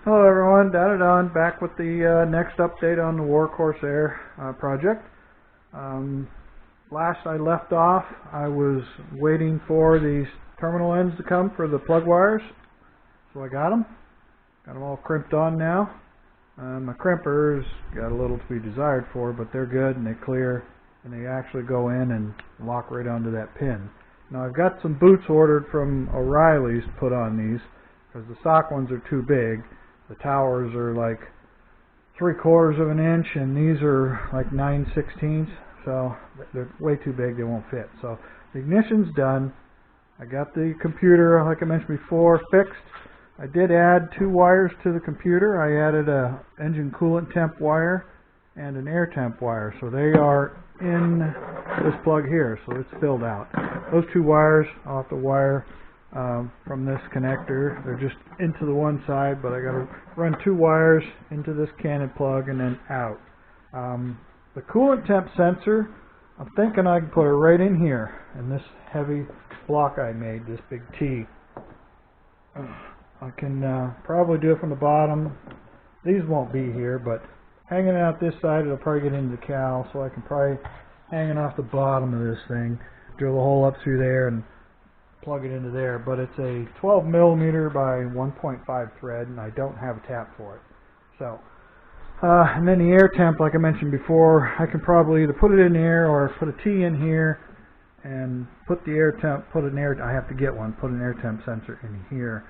Hello everyone, Don, back with the next update on the Corsair project. Last I left off, I was waiting for these terminal ends to come for the plug wires. So I got them all crimped on now. My crimpers got a little to be desired for, but they're good and they clear and they actually go in and lock right onto that pin. Now I've got some boots ordered from O'Reilly's to put on these because the stock ones are too big. The towers are like 3/4 of an inch and these are like 9/16, so they're way too big, they won't fit. So the ignition's done. I got the computer, like I mentioned before, fixed. I did add 2 wires to the computer. I added a engine coolant temp wire and an air temp wire, so they are in this plug here, so it's filled out. Those 2 wires I'll have to wire from this connector. They're just into the one side, but I got to run 2 wires into this cannon plug and then out. The coolant temp sensor, I'm thinking I can put it right in here in this heavy block I made, this big T. I can probably do it from the bottom. These won't be here, but hanging out this side it'll probably get into the cowl, so I can probably hang it off the bottom of this thing, drill a hole up through there and plug it into there. But it's a 12mm by 1.5 thread and I don't have a tap for it. So and then the air temp, like I mentioned before, I can probably either put it in the air or put a T in here and put the air temp, I have to get one, put an air temp sensor in here,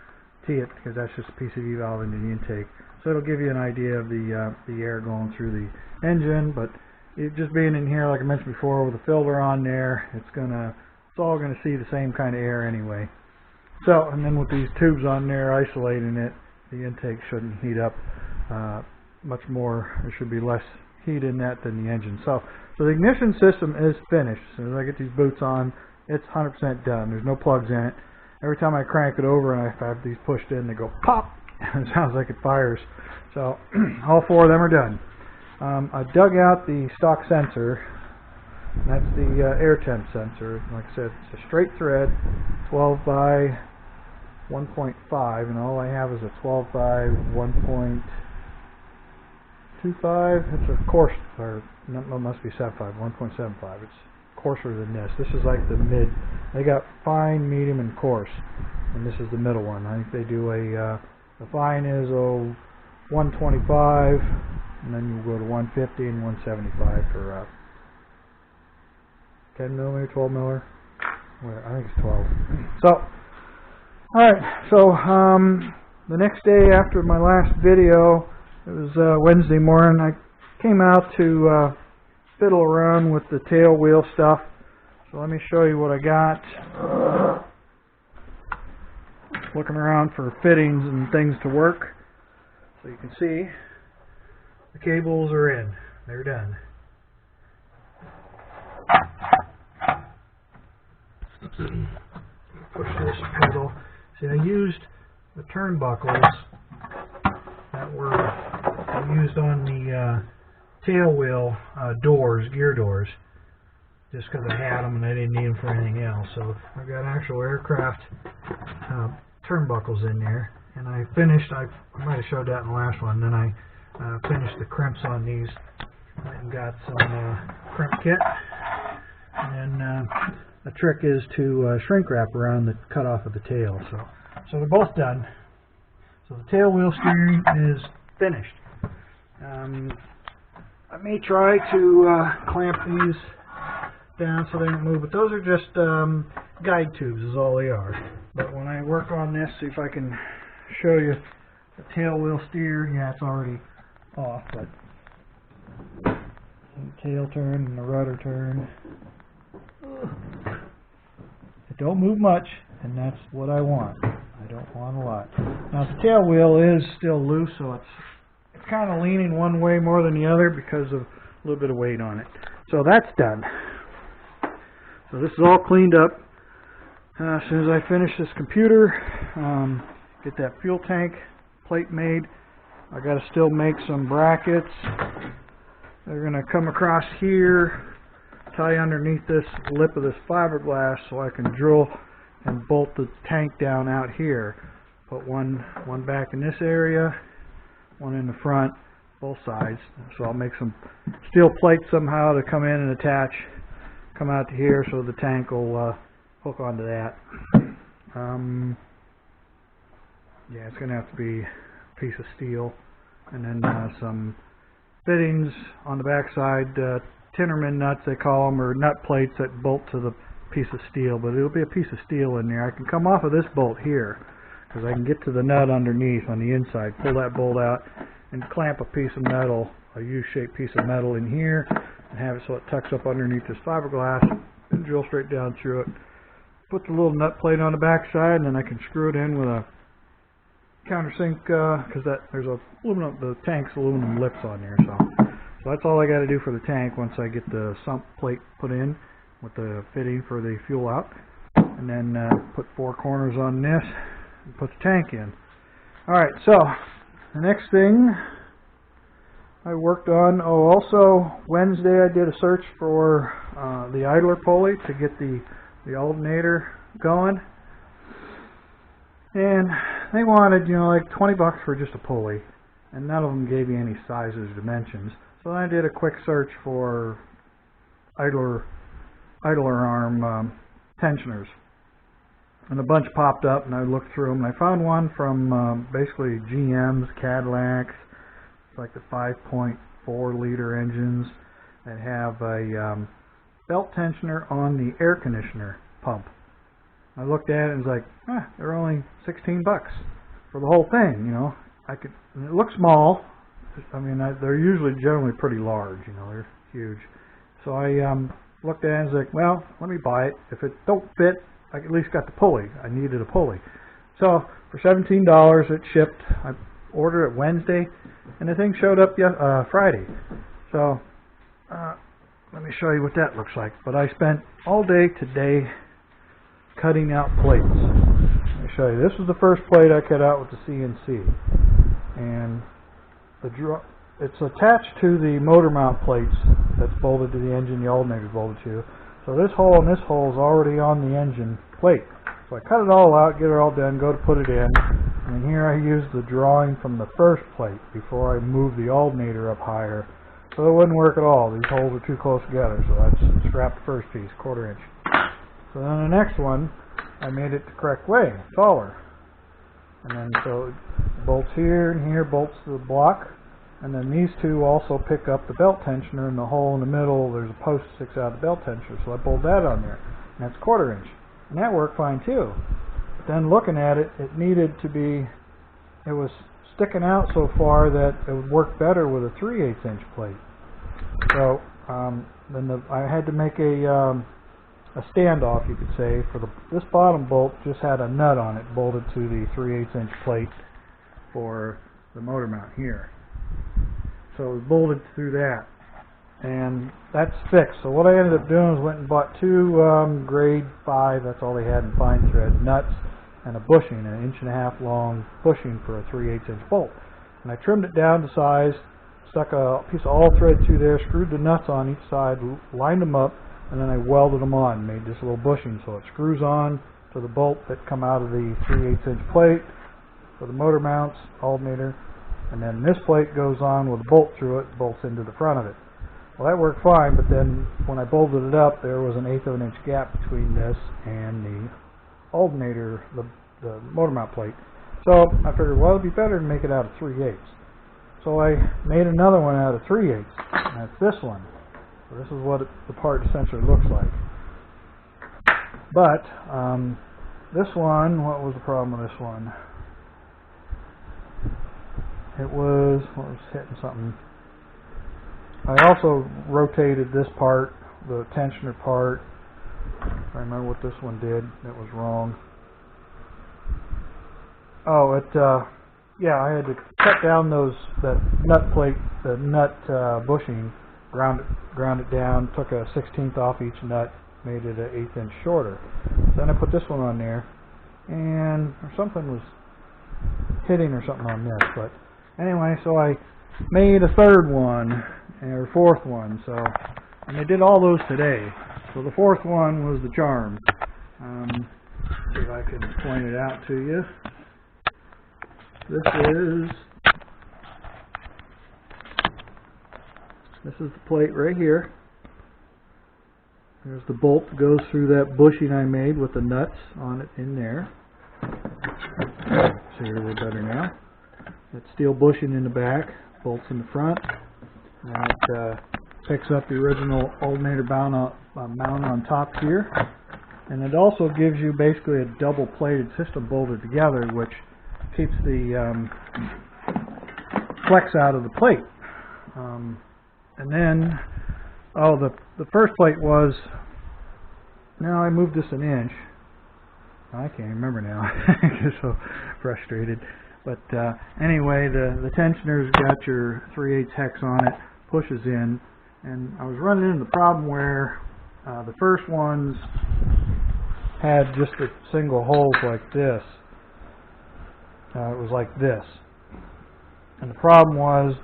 T it, because that's just a PCV valve into the intake. So it'll give you an idea of the air going through the engine. But it just being in here, like I mentioned before, with a filter on there, it's all going to see the same kind of air anyway. So, and then with these tubes on there isolating it, the intake shouldn't heat up much more. There should be less heat in that than the engine. So the ignition system is finished. As soon as I get these boots on, it's 100% done. There's no plugs in it. Every time I crank it over and I have these pushed in, they go pop. It sounds like it fires. So all 4 of them are done. I dug out the stock sensor. That's the air temp sensor. Like I said, it's a straight thread, 12 by 1.5, and all I have is a 12 by 1.25. It's a coarse, or no, it must be 75, 1.75. It's coarser than this. This is like the mid. They got fine, medium, and coarse, and this is the middle one. I think they do a the fine is 125, and then you go to 150 and 175 for 10mm, 12mm. Well, I think it's 12. So, alright, so the next day after my last video, it was Wednesday morning, I came out to fiddle around with the tailwheel stuff. So let me show you what I got. Looking around for fittings and things to work. So you can see the cables are in. They're done. Push this pedal. See, I used the turnbuckles that were used on the tailwheel doors, gear doors, just because I had them and I didn't need them for anything else. So I've got actual aircraft turnbuckles in there, and I finished. I might have showed that in the last one. Then I finished the crimps on these and got some crimp kit. And then the trick is to shrink wrap around the cutoff of the tail. So they're both done. So the tail wheel steering is finished. I may try to clamp these down so they don't move, but those are just guide tubes is all they are. But when I work on this, see if I can show you the tail wheel steer. Yeah, it's already off, but the tail turn and the rudder turn. It don't move much, and that's what I want. I don't want a lot. Now the tail wheel is still loose, so it's kind of leaning one way more than the other because of a little bit of weight on it. So that's done. So this is all cleaned up. As soon as I finish this computer, get that fuel tank plate made, I got to still make some brackets. They're going to come across here, tie underneath this lip of this fiberglass so I can drill and bolt the tank down out here. Put one back in this area one in the front, both sides. So I'll make some steel plates somehow to come in and attach, come out to here, so the tank will hook onto that. Yeah, it's going to have to be a piece of steel, and then some fittings on the back side, Tinnerman nuts they call them, or nut plates that bolt to the piece of steel, but it'll be a piece of steel in there. I can come off of this bolt here, because I can get to the nut underneath on the inside, pull that bolt out, and clamp a piece of metal, a U-shaped piece of metal in here, and have it so it tucks up underneath this fiberglass, and drill straight down through it. Put the little nut plate on the back side, and then I can screw it in with a countersink, because there's a aluminum, the tank's aluminum lips on there, so that's all I got to do for the tank once I get the sump plate put in with the fitting for the fuel out, and then put 4 corners on this and put the tank in. Alright, so the next thing I worked on, also Wednesday I did a search for the idler pulley to get the alternator going, and they wanted, you know, like $20 for just a pulley, and none of them gave you any sizes or dimensions. So I did a quick search for idler arm tensioners, and a bunch popped up, and I looked through them, and I found one from basically GM's, Cadillacs. It's like the 5.4 liter engines that have a belt tensioner on the air conditioner pump. I looked at it and was like, they're only $16 for the whole thing, you know. It looks small. I mean, they're usually generally pretty large, you know, they're huge. So I looked at it and was like, well, let me buy it. If it don't fit, I at least got the pulley. I needed a pulley. So for $17 it shipped. I ordered it Wednesday, and the thing showed up Friday. So let me show you what that looks like. But I spent all day today cutting out plates. Let me show you. This was the first plate I cut out with the CNC, and it's attached to the motor mount plates that's bolted to the engine, the alternator is bolted to. So this hole and this hole is already on the engine plate. So I cut it all out, get it all done, go to put it in, and here I used the drawing from the first plate before I moved the alternator up higher. So it wouldn't work at all. These holes are too close together, so I scrapped the first piece, 1/4 inch. So then the next one, I made it the correct way, taller. And then so it bolts here and here, bolts to the block. And then these two also pick up the belt tensioner, in the hole in the middle there's a post that sticks out of the belt tensioner. So I bolted that on there. And that's 1/4 inch. And that worked fine too. But then looking at it, it needed to be, it was sticking out so far that it would work better with a 3/8 inch plate. So then I had to make a standoff, you could say, for this bottom bolt just had a nut on it bolted to the 3/8 inch plate for the motor mount here. So it bolted through that, and that's fixed. So what I ended up doing was went and bought 2 grade 5, that's all they had in fine thread, nuts, and a bushing, an 1.5 inch long bushing for a 3/8 inch bolt. And I trimmed it down to size, stuck a piece of all thread through there, screwed the nuts on each side, lined them up, and then I welded them on, made this little bushing so it screws on to the bolt that come out of the 3/8 inch plate for the motor mounts, alternator, and then this plate goes on with a bolt through it, bolts into the front of it. Well, that worked fine, but then when I bolted it up, there was an 1/8 of an inch gap between this and the alternator, the motor mount plate. So I figured, well, it'd be better to make it out of 3/8. So I made another one out of 3/8, and that's this one. So this is what the part essentially looks like. But this one, what was the problem with this one? It was hitting something. I also rotated this part, the tensioner part. I remember what this one did. It was wrong. Oh, yeah, I had to cut down that nut plate, the nut bushing, ground it down, took a 1/16 off each nut, made it an 1/8 inch shorter. Then I put this one on there, and something was hitting or something on this. But anyway, so I made a 3rd one, or 4th one. So, and I did all those today. So the 4th one was the charm. See if I can point it out to you. This is This is the plate right here. There's the bolt that goes through that bushing I made with the nuts on it in there. See it a little better now. That steel bushing in the back, bolts in the front, and it picks up the original alternator mount on top here. And it also gives you basically a double-plated system bolted together, which keeps the flex out of the plate. And then, the first plate was, now I moved this an inch. I can't remember now. I get so frustrated. But anyway, the tensioner's got your 3/8 hex on it, pushes in, and I was running into the problem where the first ones had just a single holes like this. It was like this. And the problem was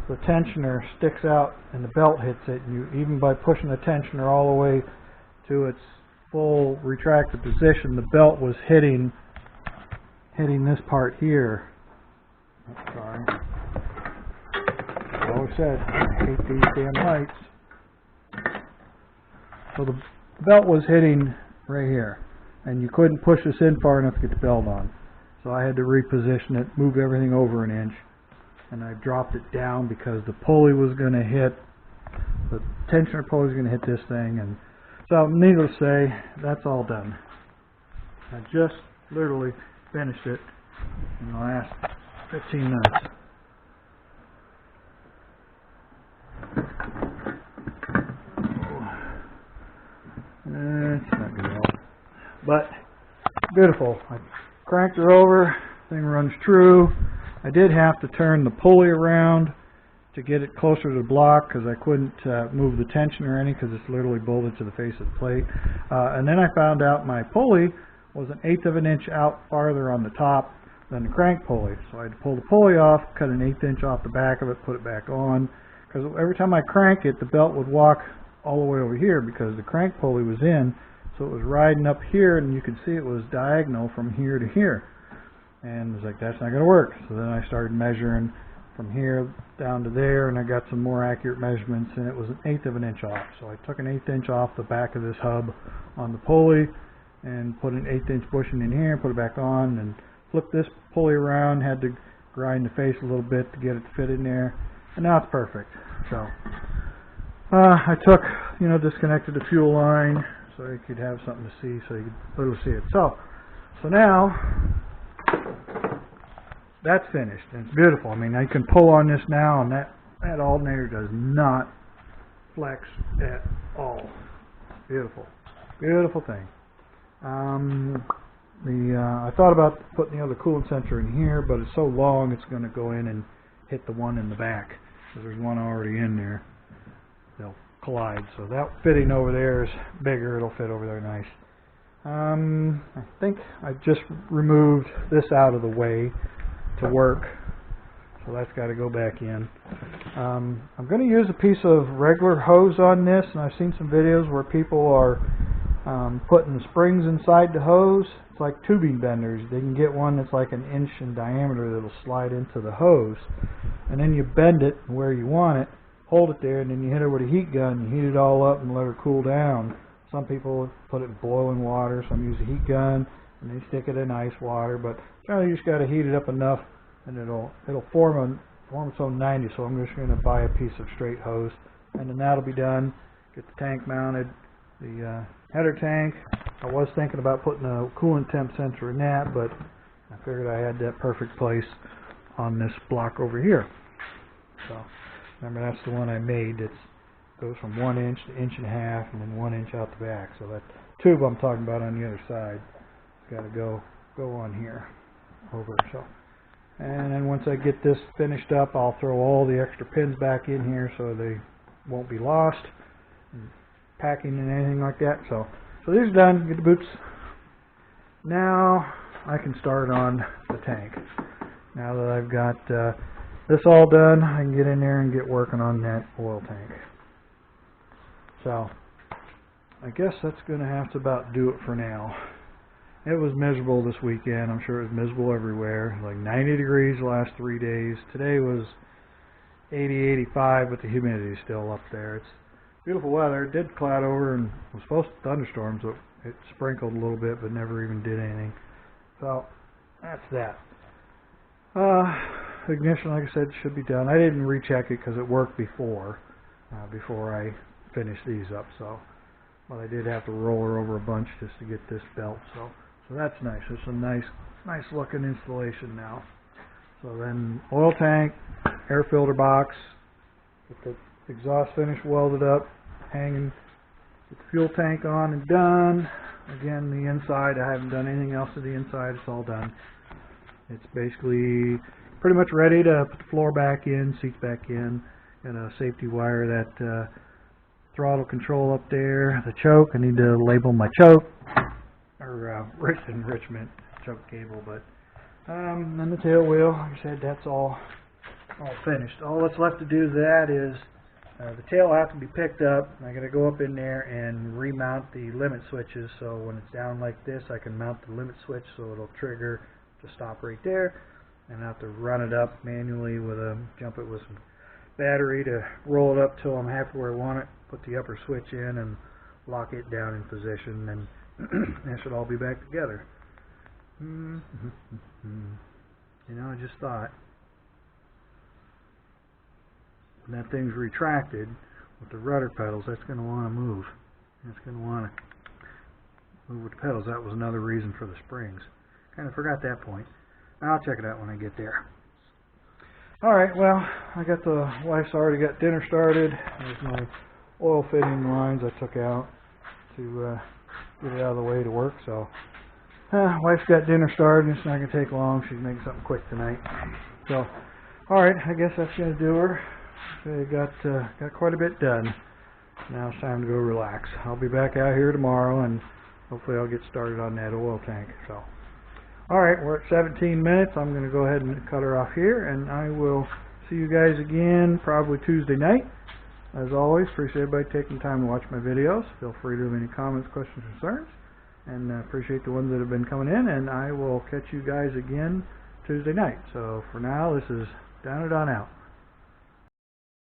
the tensioner sticks out and the belt hits it, and you, even by pushing the tensioner all the way to its full retracted position, the belt was hitting this part here. Oh, sorry. I always said, I hate these damn lights. So the belt was hitting right here, and you couldn't push this in far enough to get the belt on. So I had to reposition it, move everything over an inch, and I dropped it down because the pulley was going to hit, the tensioner pulley was going to hit this thing, and so needless to say, that's all done. I just literally finished it in the last 15 minutes. It's not going to help. But beautiful. I cranked her over, thing runs true. I did have to turn the pulley around to get it closer to the block because I couldn't move the tensioner any because it's literally bolted to the face of the plate. And then I found out my pulley was 1/8 of an inch out farther on the top than the crank pulley. So I had to pull the pulley off, cut 1/8 inch off the back of it, put it back on. Because every time I crank it, the belt would walk all the way over here because the crank pulley was in. So it was riding up here, and you could see it was diagonal from here to here. And I was like, that's not going to work. So then I started measuring from here down to there, and I got some more accurate measurements, and it was 1/8 of an inch off. So I took 1/8 inch off the back of this hub on the pulley and put an 1/8 inch bushing in here, put it back on, and flipped this pulley around, had to grind the face a little bit to get it to fit in there, and now it's perfect. So I took, disconnected the fuel line so you could have something to see, so you could literally see it. So now that's finished, and it's beautiful. I mean, I can pull on this now, and that alternator does not flex at all. Beautiful, beautiful thing. I thought about putting the other coolant sensor in here, but it's so long it's going to go in and hit the one in the back. So there's one already in there. They'll collide. So that fitting over there is bigger. It'll fit over there nice. I think I just removed this out of the way to work. So that's got to go back in. I'm going to use a piece of regular hose on this, and I've seen some videos where people are putting springs inside the hose. It's like tubing benders. They can get one that's like 1 inch in diameter that'll slide into the hose, and then you bend it where you want it, hold it there, and then you hit it with a heat gun. You heat it all up and let her cool down. Some people put it in boiling water. Some use a heat gun and they stick it in ice water. But you just got to heat it up enough, and it'll form its own 90. So I'm just going to buy a piece of straight hose, and then that'll be done. Get the tank mounted. The header tank, I was thinking about putting a coolant temp sensor in that, but I figured I had that perfect place on this block over here. So remember, that's the one I made. It goes from 1 inch to 1.5 inches, and then 1 inch out the back. So that tube I'm talking about on the other side, it's got to go on here over. So, and then once I get this finished up, I'll throw all the extra pins back in here so they won't be lost. Packing and anything like that. So these are done. Get the boots. Now I can start on the tank. Now that I've got this all done, I can get in there and get working on that oil tank. So I guess that's going to have to about do it for now. It was miserable this weekend. I'm sure it was miserable everywhere. Like 90 degrees the last 3 days. Today was 80, 85, but the humidity is still up there. It's beautiful weather. It did cloud over and was supposed to thunderstorm, so it sprinkled a little bit, but never even did anything. So that's that. Ignition, like I said, should be done. I didn't recheck it because it worked before I finished these up. So, but I did have to roll her over a bunch just to get this belt. So that's nice. It's a nice looking installation now. So then oil tank, air filter box, get the exhaust finish welded up, hanging, get the fuel tank on and done. Again, the inside, I haven't done anything else to the inside. It's all done. It's basically pretty much ready to put the floor back in, seats back in, and a safety wire, that throttle control up there, the choke. I need to label my choke, or enrichment choke cable, but then the tail wheel, like I said, that's all finished. All that's left to do to that is the tail will have to be picked up. I got to go up in there and remount the limit switches, so when it's down like this, I can mount the limit switch so it'll trigger to stop right there, and I have to run it up manually with jump it with some battery to roll it up till I'm halfway where I want it, put the upper switch in and lock it down in position, and that should all be back together. You know, I just thought, when that thing's retracted with the rudder pedals, that's going to want to move. It's going to want to move with the pedals. That was another reason for the springs. Kind of forgot that point. I'll check it out when I get there. Alright, well, I got the wife's already got dinner started. There's my oil fitting lines I took out to get it out of the way to work. So, wife's got dinner started, and it's not going to take long. She's making something quick tonight. So, alright, I guess that's going to do her. So got quite a bit done. Now it's time to go relax. I'll be back out here tomorrow, and hopefully I'll get started on that oil tank. So, alright, we're at 17 minutes. I'm going to go ahead and cut her off here, and I will see you guys again probably Tuesday night. As always, appreciate everybody taking time to watch my videos. Feel free to leave any comments, questions, concerns, and appreciate the ones that have been coming in, and I will catch you guys again Tuesday night. So for now, this is Down and On Out.